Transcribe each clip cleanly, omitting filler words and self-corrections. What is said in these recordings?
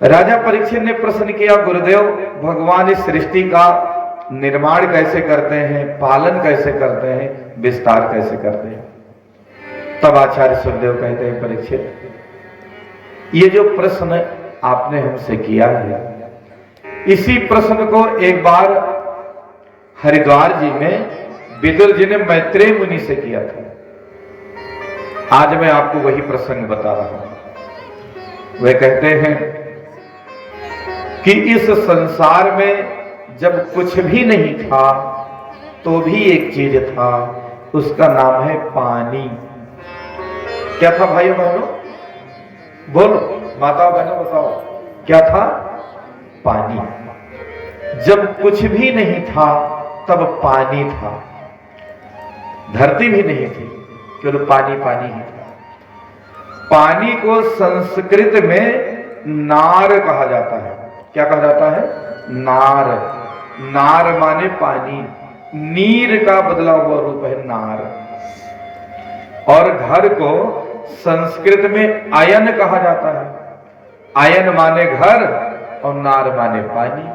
राजा परीक्षित ने प्रश्न किया, गुरुदेव भगवान इस सृष्टि का निर्माण कैसे करते हैं, पालन कैसे करते हैं, विस्तार कैसे करते हैं? तब आचार्य सुखदेव कहते हैं, परीक्षित ये जो प्रश्न आपने हमसे किया है, इसी प्रश्न को एक बार हरिद्वार जी में विदुर जी ने मैत्रेय मुनि से किया था। आज मैं आपको वही प्रसंग बता रहा हूं। वे कहते हैं कि इस संसार में जब कुछ भी नहीं था तो भी एक चीज था, उसका नाम है पानी। क्या था भाइयों बहनों? बोलो, माताओं बहनों बताओ, क्या था? पानी। जब कुछ भी नहीं था तब पानी था, धरती भी नहीं थी, केवल पानी पानी ही था। पानी को संस्कृत में नार कहा जाता है। क्या कहा जाता है? नार। नार माने पानी, नीर का बदला हुआ रूप है नार। और घर को संस्कृत में अयन कहा जाता है। अयन माने घर और नार माने पानी।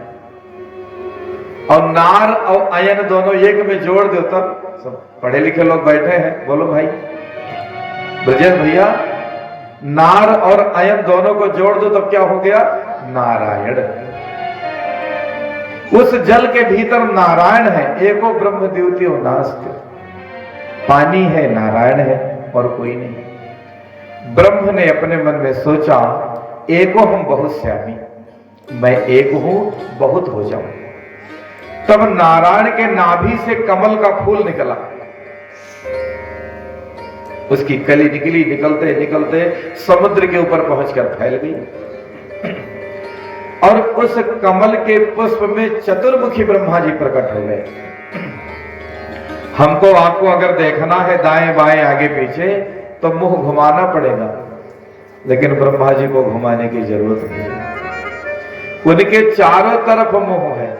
और नार और अयन दोनों एक में जोड़ दो तब, सब पढ़े लिखे लोग बैठे हैं, बोलो भाई ब्रजेश भैया, नार और अयन दोनों को जोड़ दो तब क्या हो गया? नारायण। उस जल के भीतर नारायण है, एको ब्रह्म द्वितीयो नास्ति। पानी है, नारायण है, और कोई नहीं। ब्रह्म ने अपने मन में सोचा, एको हम बहुत श्यामी, मैं एक हूं, बहुत हो जाऊं। तब नारायण के नाभि से कमल का फूल निकला, उसकी कली निकली, निकलते निकलते समुद्र के ऊपर पहुंचकर फैल गई। और उस कमल के पुष्प में चतुर्मुखी ब्रह्मा जी प्रकट हो गए। हमको आपको अगर देखना है दाएं बाएं आगे पीछे तो मुंह घुमाना पड़ेगा, लेकिन ब्रह्मा जी को घुमाने की जरूरत नहीं। उनके चारों तरफ मुंह है,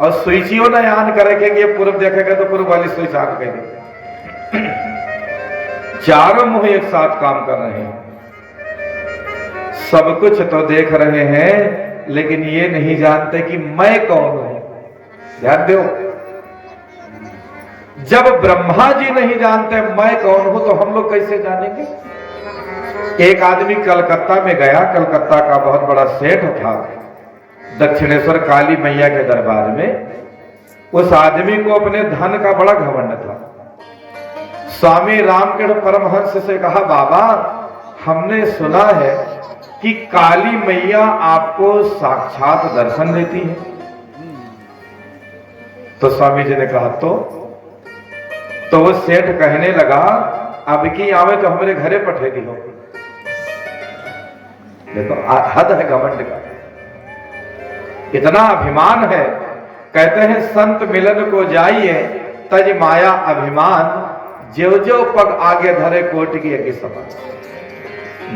और स्विचियों ने आन करेंगे कि ये पूर्व देखेगा तो पूर्व वाली स्विच आन करेगी। चारों मुंह एक साथ काम कर रहे हैं। सब कुछ तो देख रहे हैं, लेकिन ये नहीं जानते कि मैं कौन हूं। ध्यान दो, जब ब्रह्मा जी नहीं जानते मैं कौन हूं तो हम लोग कैसे जानेंगे? एक आदमी कलकत्ता में गया, कलकत्ता का बहुत बड़ा सेठ था, दक्षिणेश्वर काली मैया के दरबार में। उस आदमी को अपने धन का बड़ा घमंड था। स्वामी रामकृष्ण परमहंस से कहा, बाबा हमने सुना है कि काली मैया आपको साक्षात दर्शन देती है। तो स्वामी जी ने कहा तो वो सेठ कहने लगा, अब की आवे तो हमारे घरे पठेगी हो। देखो हद है घमंड का, इतना अभिमान है। कहते हैं संत मिलन को जाइए तज माया अभिमान, ज्यो ज्यो पग आगे धरे कोट की एक समान।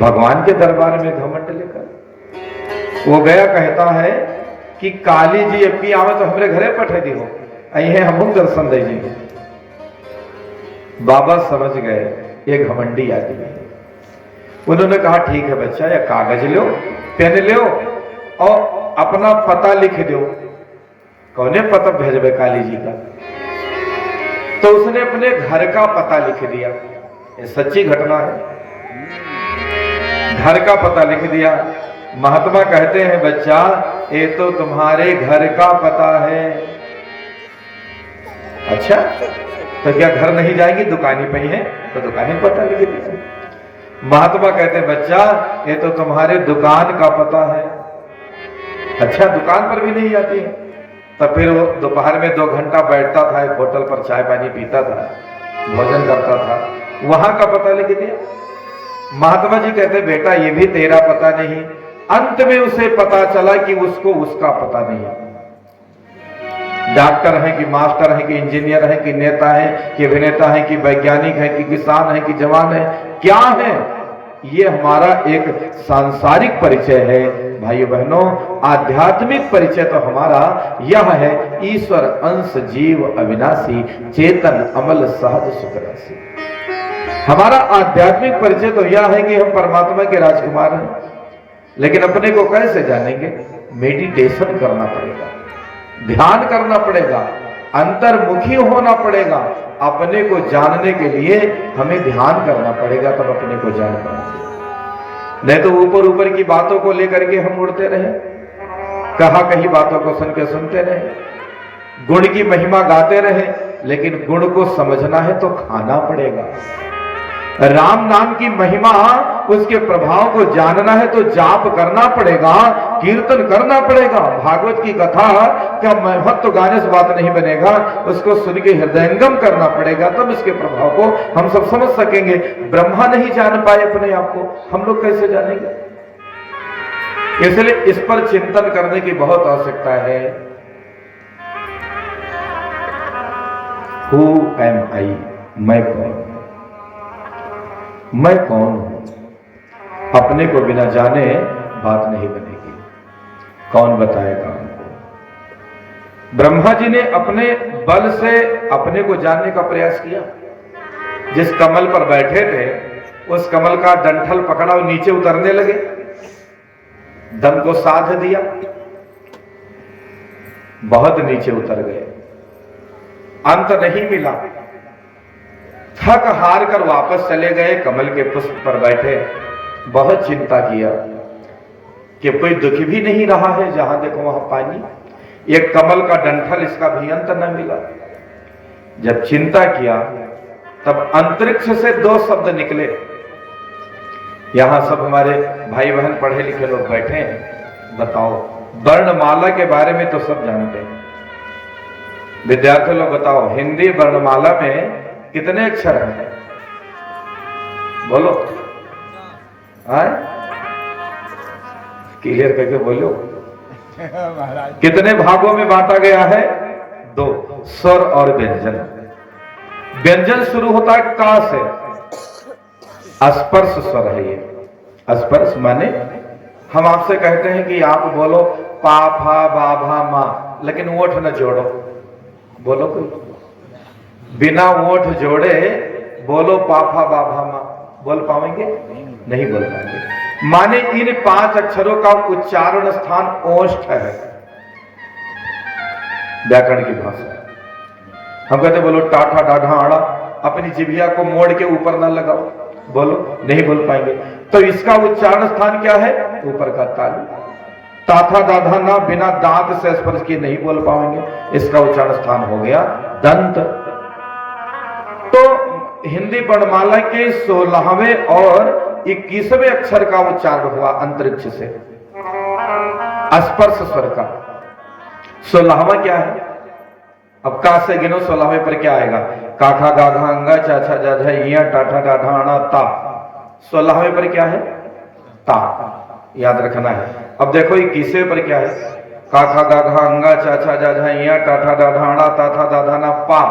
भगवान के दरबार में घमंड लेकर वो गया, कहता है कि काली जी अब की आवे तो हमारे घरे पठे दी हो, अहे हम दर्शन दे जी। बाबा समझ गए ये घमंडी आदमी है। उन्होंने कहा ठीक है बच्चा, या कागज लो, पेन लो और अपना पता लिख दो। कौने पता भेजबे काली जी का? तो उसने अपने घर का पता लिख दिया। ये सच्ची घटना है। घर का पता लिख दिया। महात्मा कहते हैं, बच्चा ये तो तुम्हारे घर का पता है। अच्छा, तो क्या घर नहीं जाएंगी, दुकानी पे ही है तो दुकानी पता लिख दिया। महात्मा कहते हैं, बच्चा ये तो तुम्हारे दुकान का पता है। अच्छा, दुकान पर भी नहीं जाती है? तब फिर वो दोपहर में 2 घंटा बैठता था, एक होटल पर चाय पानी पीता था, भोजन करता था, वहां का पता लिख दिया। महात्मा जी कहते, बेटा ये भी तेरा पता नहीं। अंत में उसे पता चला कि उसको उसका पता नहीं है। डॉक्टर है कि मास्टर है कि इंजीनियर है कि नेता है कि अभिनेता है कि वैज्ञानिक है कि किसान है कि जवान है, क्या है? ये हमारा एक सांसारिक परिचय है। भाइयों बहनों, आध्यात्मिक परिचय तो हमारा यह है, ईश्वर अंश जीव अविनाशी, चेतन अमल सहज सुख राशि। हमारा आध्यात्मिक परिचय तो यह है कि हम परमात्मा के राजकुमार हैं। लेकिन अपने को कैसे जानेंगे? मेडिटेशन करना पड़ेगा, ध्यान करना पड़ेगा, अंतर्मुखी होना पड़ेगा। अपने को जानने के लिए हमें ध्यान करना पड़ेगा, तब अपने को जान पाएंगे। नहीं तो ऊपर ऊपर की बातों को लेकर के हम उड़ते रहे, कहा कहीं बातों को सुन के सुनते रहे, गुण की महिमा गाते रहे, लेकिन गुण को समझना है तो खाना पड़ेगा। राम नाम की महिमा, उसके प्रभाव को जानना है तो जाप करना पड़ेगा, कीर्तन करना पड़ेगा। भागवत की कथा का महत्व गाने से बात नहीं बनेगा, उसको सुन के हृदयंगम करना पड़ेगा, तब इसके प्रभाव को हम सब समझ सकेंगे। ब्रह्मा नहीं जान पाए अपने आप को, हम लोग कैसे जानेंगे? इसलिए इस पर चिंतन करने की बहुत आवश्यकता है। Who am I? मैं कौन? मैं कौन हूं? अपने को बिना जाने बात नहीं बनेगी। कौन बताएगा हमको? ब्रह्मा जी ने अपने बल से अपने को जानने का प्रयास किया। जिस कमल पर बैठे थे, उस कमल का डंठल पकड़ा और नीचे उतरने लगे, दम को साध दिया, बहुत नीचे उतर गए, अंत नहीं मिला। थक हार कर वापस चले गए, कमल के पुष्प पर बैठे, बहुत चिंता किया कि कोई दुख भी नहीं रहा है, जहां देखो वहां पानी, एक कमल का डंठल, इसका भी अंत न मिला। जब चिंता किया तब अंतरिक्ष से दो शब्द निकले। यहां सब हमारे भाई बहन पढ़े लिखे लोग बैठे हैं, बताओ वर्णमाला के बारे में तो सब जानते हैं। विद्यार्थी लोग बताओ, हिंदी वर्णमाला में कितने अक्षर हैं? बोलो, क्लियर करके बोलो। कितने भागों में बांटा गया है? दो, स्वर और व्यंजन। व्यंजन शुरू होता है का से, स्पर्श स्वर है ये। स्पर्श माने हम आपसे कहते हैं कि आप बोलो पा फा बा भा मा, लेकिन ओठ न जोड़ो, बोलो कोई? बिना ओठ जोड़े बोलो पाफा बाभा मा, बोल पाएंगे? नहीं बोल पाएंगे। माने इन 5 अक्षरों का उच्चारण स्थान ओष्ठ है, व्याकरण की भाषा। हम कहते बोलो टाठा डाढ़ा आड़ा, अपनी जिभिया को मोड़ के ऊपर ना लगाओ, बोलो, नहीं बोल पाएंगे। तो इसका उच्चारण स्थान क्या है? ऊपर का तालु। ताथा दाधा ना, बिना दांत से स्पर्श किए नहीं बोल पाएंगे, इसका उच्चारण स्थान हो गया दंत। तो हिंदी वर्णमाला के 16वें और 21वें अक्षर का उच्चारण हुआ अंतरिक्ष से, स्पर्श स्वर का। 16वां क्या है? अब का से गिनो, 16वें पर क्या आएगा? काखा गाघा अंगा चाचा जाझा इया टाठा डाढ़ा आना ता। 16वें पर क्या है? ता, याद रखना है। अब देखो 21वें पर क्या है? काखा गाघा अंगा चाचा जाझा इया टाठा डाढ़ा आना ता था दाधा ना पा।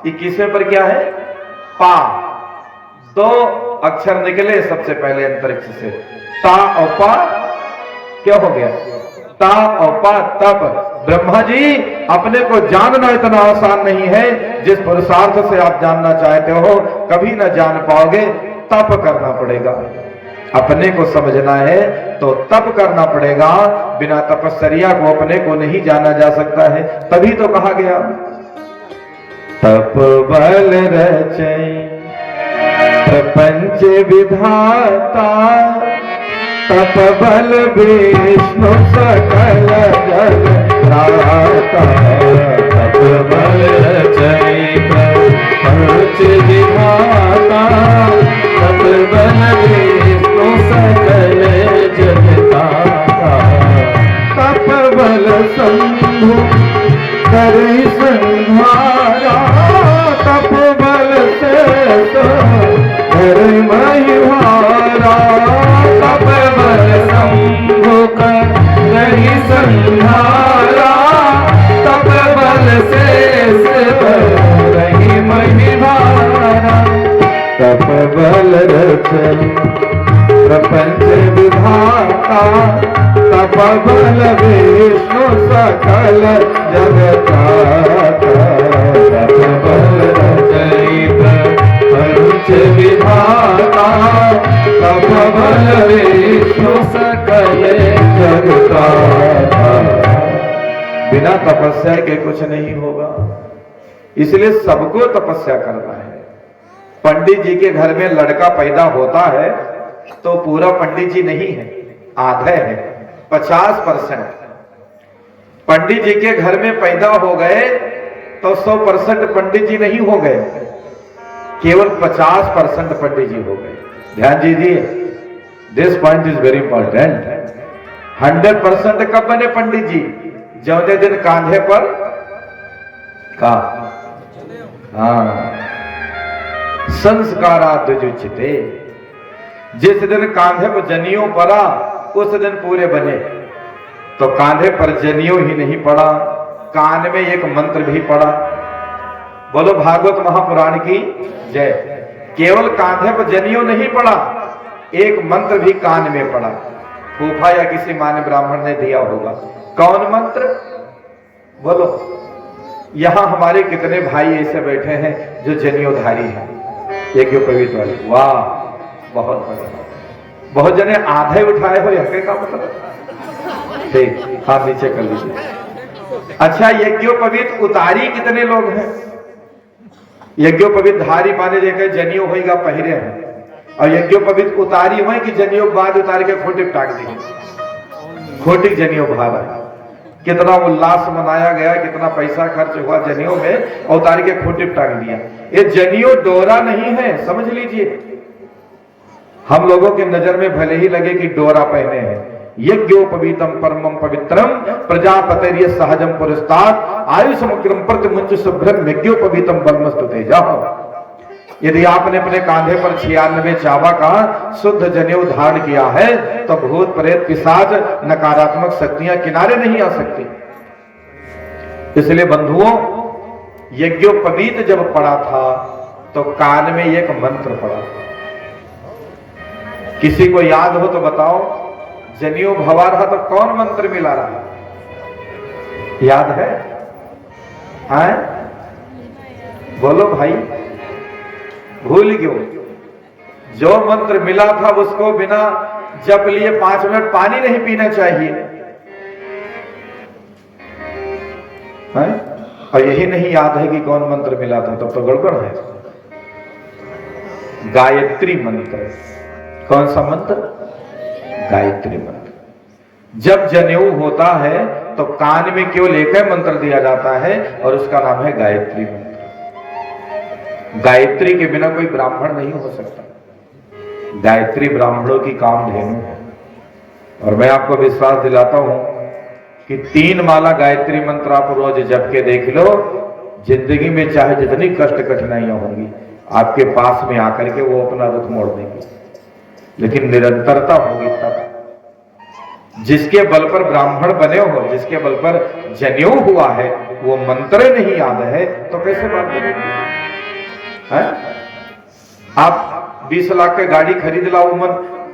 21वें पर क्या है? पा। 2 अक्षर निकले सबसे पहले अंतरिक्ष से, ता और पा। क्या हो गया? ता और पा, तप। ब्रह्मा जी, अपने को जानना इतना आसान नहीं है। जिस पुरुषार्थ से आप जानना चाहते हो कभी ना जान पाओगे, तप करना पड़ेगा। अपने को समझना है तो तप करना पड़ेगा। बिना तपस्या को अपने को नहीं जाना जा सकता है। तभी तो कहा गया तप बल रचै प्रपंच विधाता, तप बल विष्णु सकल जग त्राता। तप बल रचै प्रपंच विधाता, तप बल विष्णु सकल जग त्राता। तप बल शंभु करै संहारा, तप बल शेष करै महिवारा। तप बल शंभु करै संहारा, तप बल शेष करै महिवारा। तप बल रचै प्रपंच विधाता, तप बल विष्णु सकल जगत्राता। तप बल रचै प्रपंच विधाता, तप बल विष्णु सकल ये करता था। बिना तपस्या के कुछ नहीं होगा, इसलिए सबको तपस्या करना है। पंडित जी के घर में लड़का पैदा होता है तो पूरा पंडित जी नहीं है, आधे है, 50%। पंडित जी के घर में पैदा हो गए तो 100% पंडित जी नहीं हो गए, केवल 50% पंडित जी हो गए। ध्यान दीजिए, this point is very important. 100% कब बने पंडित जी? जौने दिन कांधे पर का संस्काराद्युचिते, जिस दिन कांधे पर जनियों पड़ा उस दिन पूरे बने। तो कांधे पर जनियों ही नहीं पड़ा, कान में एक मंत्र भी पड़ा। बोलो भागवत महापुराण की जय। केवल कांधे पर जनियों नहीं पड़ा, एक मंत्र भी कान में पड़ा। फूफा या किसी मान्य ब्राह्मण ने दिया होगा। कौन मंत्र? बोलो। यहां हमारे कितने भाई ऐसे बैठे हैं जो जनियोधारी हैं, यज्ञोपवीत वाले? वाह, बहुत बढ़िया। बहुत जने आधे उठाए हो, यह का मतलब? ठीक, हाथ नीचे कर लीजिए। अच्छा, यज्ञोपवीत उतारी कितने लोग हैं? यज्ञोपवीत धारी माने देखे जनियो होगा पहिरे हैं, और यज्ञोपवीत उतारी हुए कि जनियो बाद उतार के खोटी टाक दी, खोटी जनियो भारा। कितना उल्लास मनाया गया, कितना पैसा खर्च हुआ जनियों में, और उतार के खोटी टाक दिया। ये जनियो डोरा नहीं है, समझ लीजिए। हम लोगों के नजर में भले ही लगे कि डोरा पहने हैं। यज्ञोपवीतम परमम पवित्रम प्रजापतिर्य सहजम पुरस्तात् आयुषमग्रम प्रतिमुंच शुभ्रम यज्ञोपवीतम बलमस्तु तेजा। यदि आपने अपने कांधे पर 96 चावा का शुद्ध जनेऊ धारण किया है तो भूत प्रेत पिशाच नकारात्मक शक्तियां किनारे नहीं आ सकती। इसलिए बंधुओं, यज्ञोपवीत जब पड़ा था तो कान में एक मंत्र पड़ा था। किसी को याद हो तो बताओ, जनियो भवा रहा तो कौन मंत्र मिला रहा? याद है? आए? बोलो भाई, भूल क्यों? जो मंत्र मिला था उसको बिना जप लिए 5 मिनट पानी नहीं पीना चाहिए है? और यही नहीं याद है कि कौन मंत्र मिला था, तब तो गड़बड़ है। गायत्री मंत्र। कौन सा मंत्र? गायत्री मंत्र। जब जनेऊ होता है तो कान में केवल एक ही मंत्र दिया जाता है और उसका नाम है गायत्री मंत्र। गायत्री के बिना कोई ब्राह्मण नहीं हो सकता। गायत्री ब्राह्मणों की कामधेनु है। और मैं आपको विश्वास दिलाता हूं कि 3 माला गायत्री मंत्र आप रोज जप के देख लो, जिंदगी में चाहे जितनी कष्ट कठिनाइयां होंगी आपके पास में आकर के वो अपना दुख मोड़ देंगे, लेकिन निरंतरता होगी तब। जिसके बल पर ब्राह्मण बने हो, जिसके बल पर जनेऊ हुआ है, वो मंत्र नहीं याद है तो कैसे बात करेंगे? आप 20 लाख की गाड़ी खरीद लाओ, मन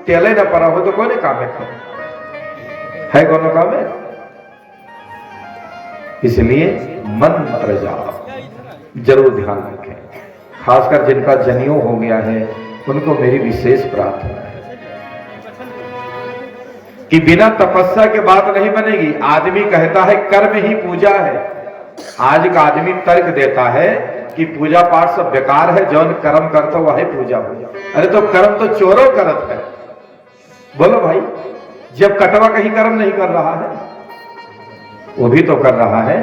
तेले न पड़ा हो तो कौन काम है कौन काम है? इसलिए मंत्र जाप जरूर ध्यान रखें। खासकर जिनका जनेऊ हो गया है उनको मेरी विशेष प्रार्थना है कि बिना तपस्या के बात नहीं बनेगी। आदमी कहता है कर्म ही पूजा है। आज का आदमी तर्क देता है कि पूजा पाठ सब बेकार है, जौन कर्म करता वही पूजा हो। अरे तो कर्म तो चोरों करत है। बोलो भाई, जब कटवा कहीं कर्म नहीं कर रहा है, वो भी तो कर रहा है।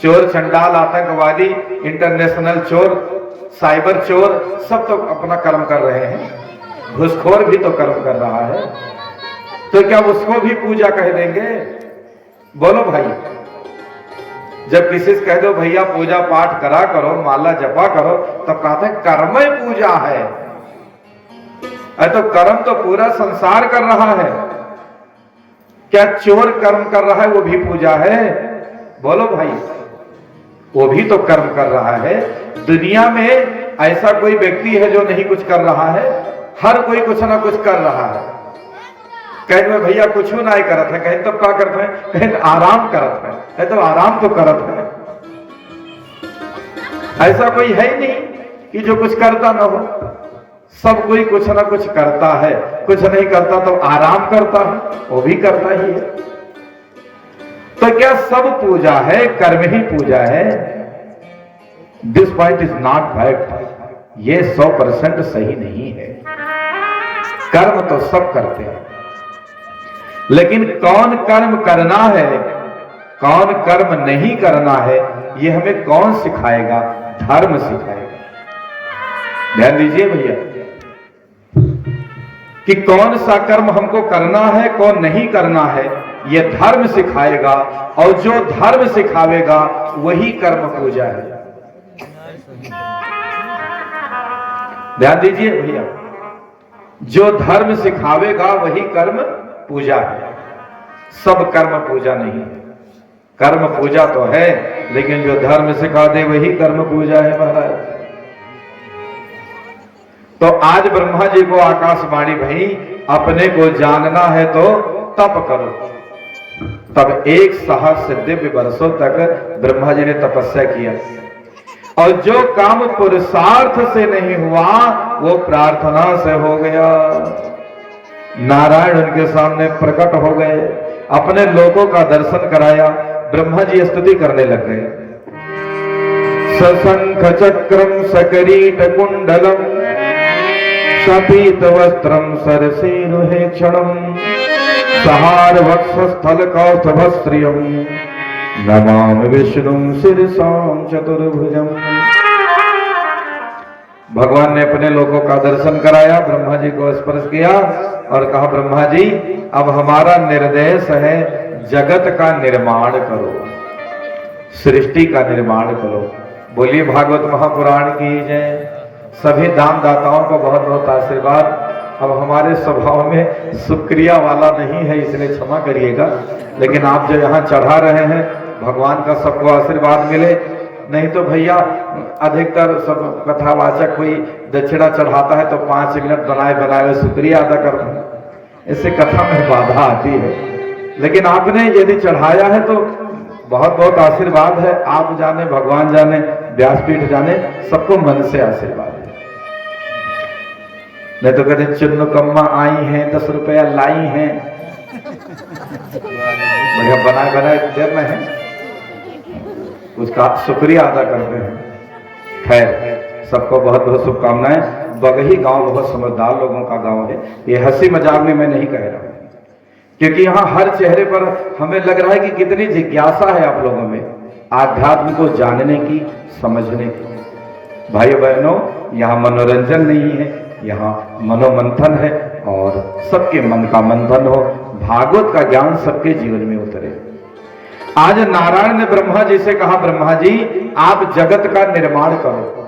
चोर, चंडाल, आतंकवादी, इंटरनेशनल चोर, साइबर चोर, सब तो अपना कर्म कर रहे हैं। घुसखोर भी तो कर्म कर रहा है, तो क्या उसको भी पूजा कह देंगे? बोलो भाई, जब किसी से कह दो भैया पूजा पाठ करा करो, माला जपा करो, तब कहते हैं कर्म ही पूजा है। अरे तो कर्म तो पूरा संसार कर रहा है। क्या चोर कर्म कर रहा है वो भी पूजा है? बोलो भाई, वो भी तो कर्म कर रहा है। दुनिया में ऐसा कोई व्यक्ति है जो नहीं कुछ कर रहा है? हर कोई कुछ ना कुछ कर रहा है। कहीं में भैया कुछ ना ही करत है, कहीं तब क्या करते हैं, कहीं आराम करत है, तो आराम तो करत है। ऐसा कोई है ही नहीं कि जो कुछ करता ना हो। सब कोई कुछ ना कुछ करता है, कुछ नहीं करता तो आराम करता है, वो भी करता ही है। तो क्या सब पूजा है? कर्म ही पूजा है? This point is not fact. ये 100% सही नहीं है। कर्म तो सब करते हैं, लेकिन कौन कर्म करना है, कौन कर्म नहीं करना है, ये हमें कौन सिखाएगा? धर्म सिखाएगा। ध्यान दीजिए भैया कि कौन सा कर्म हमको करना है, कौन नहीं करना है, ये धर्म सिखाएगा। और जो धर्म सिखावेगा वही कर्म पूजा है। ध्यान दीजिए भैया, जो धर्म सिखावेगा वही कर्म पूजा है, सब कर्म पूजा नहीं है। कर्म पूजा तो है, लेकिन जो धर्म सिखा दे वही कर्म पूजा है महाराज। तो आज ब्रह्मा जी को आकाशवाणी भई, अपने को जानना है तो तप करो। तब 1 सहस्र दिव्य वर्षों तक ब्रह्मा जी ने तपस्या किया, और जो काम पुरुषार्थ से नहीं हुआ वो प्रार्थना से हो गया। नारायण उनके सामने प्रकट हो गए, अपने लोगों का दर्शन कराया। ब्रह्मा जी स्तुति करने लग गए। सशंख चक्रम सकरीट कुंडलम सपीत वस्त्रम सरसीरुहे क्षणम सहार वक्षस्थल कौस्तभस्त्रियम नमामि विष्णुं शिरसां चतुर्भुजम। भगवान ने अपने लोगों का दर्शन कराया, ब्रह्मा जी को स्पर्श किया और कहा, ब्रह्मा जी अब हमारा निर्देश है, जगत का निर्माण करो, सृष्टि का निर्माण करो। बोलिए भागवत महापुराण की जय। सभी दानदाताओं को बहुत बहुत आशीर्वाद। अब हमारे स्वभाव में शुक्रिया वाला नहीं है, इसलिए क्षमा करिएगा, लेकिन आप जो यहाँ चढ़ा रहे हैं, भगवान का सबको आशीर्वाद मिले। नहीं तो भैया अधिकतर सब कथावाचक कोई दक्षिणा चढ़ाता है तो 5 मिनट बनाए बनाए शुक्रिया अदा करते हैं, इससे कथा में बाधा आती है। लेकिन आपने यदि चढ़ाया है तो बहुत बहुत आशीर्वाद है। आप जाने, भगवान जाने, व्यासपीठ जाने, सबको मन से आशीर्वाद है। नहीं तो कहते चुन्नुकम्मा आई हैं, 10 रुपया लाई हैं, बढ़िया बनाए बनाए देना है, उसका शुक्रिया अदा करते हैं। खैर, सबको बहुत बहुत शुभकामनाएं। बगही गांव बहुत समझदार लोगों का गांव है, ये हंसी मजाक में मैं नहीं कह रहा हूं, क्योंकि यहाँ हर चेहरे पर हमें लग रहा है कि कितनी जिज्ञासा है आप लोगों में आध्यात्म को जानने की, समझने की। भाइयों बहनों, यहाँ मनोरंजन नहीं है, यहाँ मनोमंथन है, और सबके मन का मंथन हो, भागवत का ज्ञान सबके जीवन में उतरे। आज नारायण ने ब्रह्मा जी से कहा, ब्रह्मा जी आप जगत का निर्माण करो।